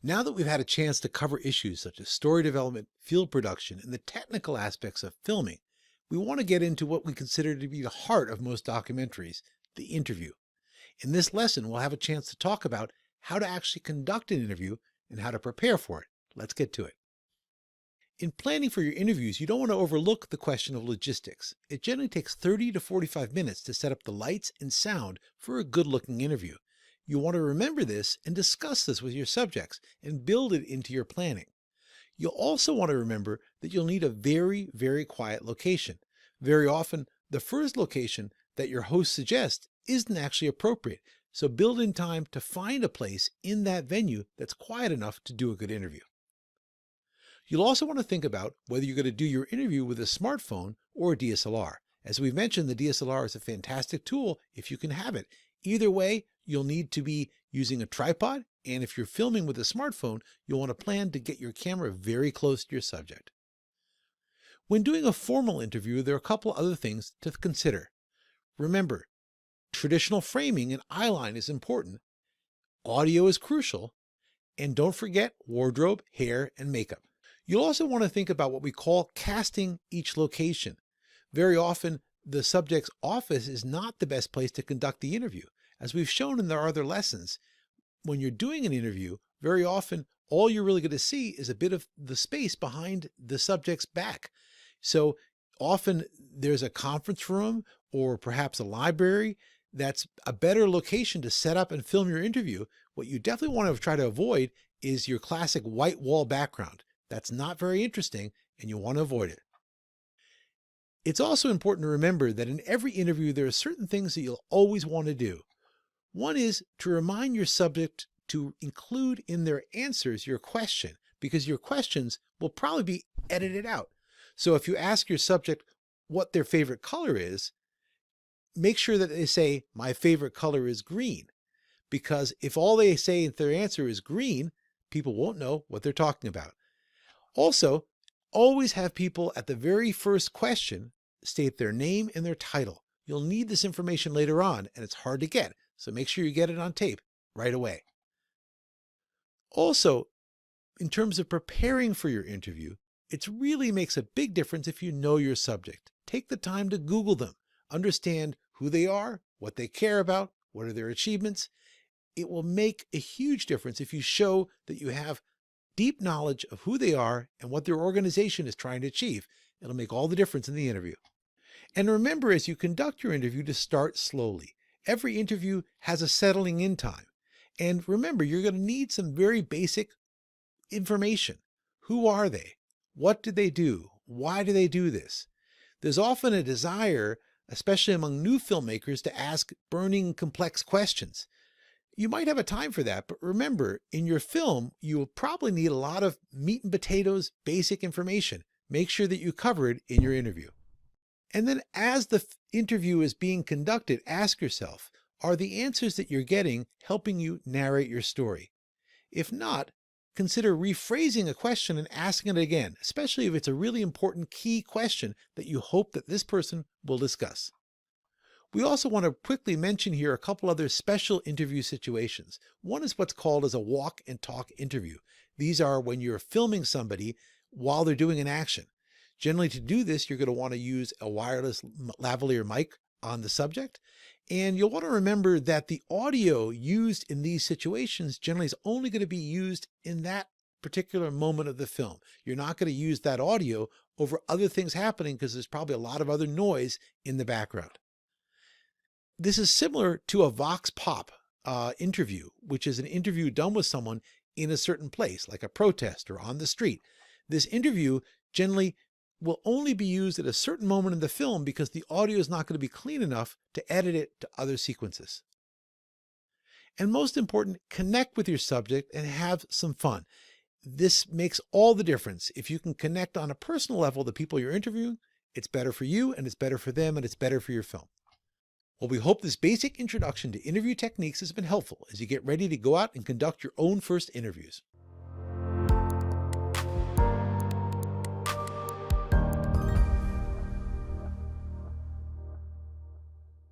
Now that we've had a chance to cover issues such as story development, field production, and the technical aspects of filming, we want to get into what we consider to be the heart of most documentaries, the interview. In this lesson, we'll have a chance to talk about how to actually conduct an interview and how to prepare for it. Let's get to it. In planning for your interviews, you don't want to overlook the question of logistics. It generally takes 30 to 45 minutes to set up the lights and sound for a good-looking interview. You want to remember this and discuss this with your subjects and build it into your planning. You'll also want to remember that you'll need a very quiet location. Very often, the first location that your host suggests isn't actually appropriate, so build in time to find a place in that venue that's quiet enough to do a good interview. You'll also want to think about whether you're going to do your interview with a smartphone or a DSLR. As we've mentioned, the DSLR is a fantastic tool if you can have it. Either way, you'll need to be using a tripod, and if you're filming with a smartphone, you'll want to plan to get your camera very close to your subject. When doing a formal interview, there are a couple other things to consider. Remember, traditional framing and eyeline is important, audio is crucial, and don't forget wardrobe, hair, and makeup. You'll also want to think about what we call casting each location. Very often, the subject's office is not the best place to conduct the interview. As we've shown in our other lessons, when you're doing an interview, very often all you're really going to see is a bit of the space behind the subject's back. So often there's a conference room or perhaps a library that's a better location to set up and film your interview. What you definitely want to try to avoid is your classic white wall background. That's not very interesting and you want to avoid it. It's also important to remember that in every interview, there are certain things that you'll always want to do. One is to remind your subject to include in their answers your question, because your questions will probably be edited out. So if you ask your subject what their favorite color is, make sure that they say, "My favorite color is green," because if all they say in their answer is green, people won't know what they're talking about. Also, always have people at the very first question state their name and their title. You'll need this information later on, and it's hard to get, so make sure you get it on tape right away. Also, in terms of preparing for your interview, it really makes a big difference if you know your subject. Take the time to Google them, understand who they are, what they care about, what are their achievements. It will make a huge difference if you show that you have deep knowledge of who they are and what their organization is trying to achieve. It'll make all the difference in the interview. And remember, as you conduct your interview, to start slowly. Every interview has a settling in time. And remember, you're going to need some very basic information. Who are they? What did they do? Why do they do this? There's often a desire, especially among new filmmakers, to ask burning complex questions. You might have a time for that, but remember, in your film, you will probably need a lot of meat and potatoes, basic information. Make sure that you cover it in your interview. And then as the interview is being conducted, ask yourself, are the answers that you're getting helping you narrate your story? If not, consider rephrasing a question and asking it again, especially if it's a really important key question that you hope that this person will discuss. We also want to quickly mention here a couple other special interview situations. One is what's called as a walk and talk interview. These are when you're filming somebody while they're doing an action. Generally, to do this, you're going to want to use a wireless lavalier mic on the subject. And you'll want to remember that the audio used in these situations generally is only going to be used in that particular moment of the film. You're not going to use that audio over other things happening because there's probably a lot of other noise in the background. This is similar to a vox pop interview, which is an interview done with someone in a certain place, like a protest or on the street. This interview generally will only be used at a certain moment in the film because the audio is not going to be clean enough to edit it to other sequences. And most important, connect with your subject and have some fun. This makes all the difference. If you can connect on a personal level, the people you're interviewing, it's better for you and it's better for them and it's better for your film. Well, we hope this basic introduction to interview techniques has been helpful as you get ready to go out and conduct your own first interviews.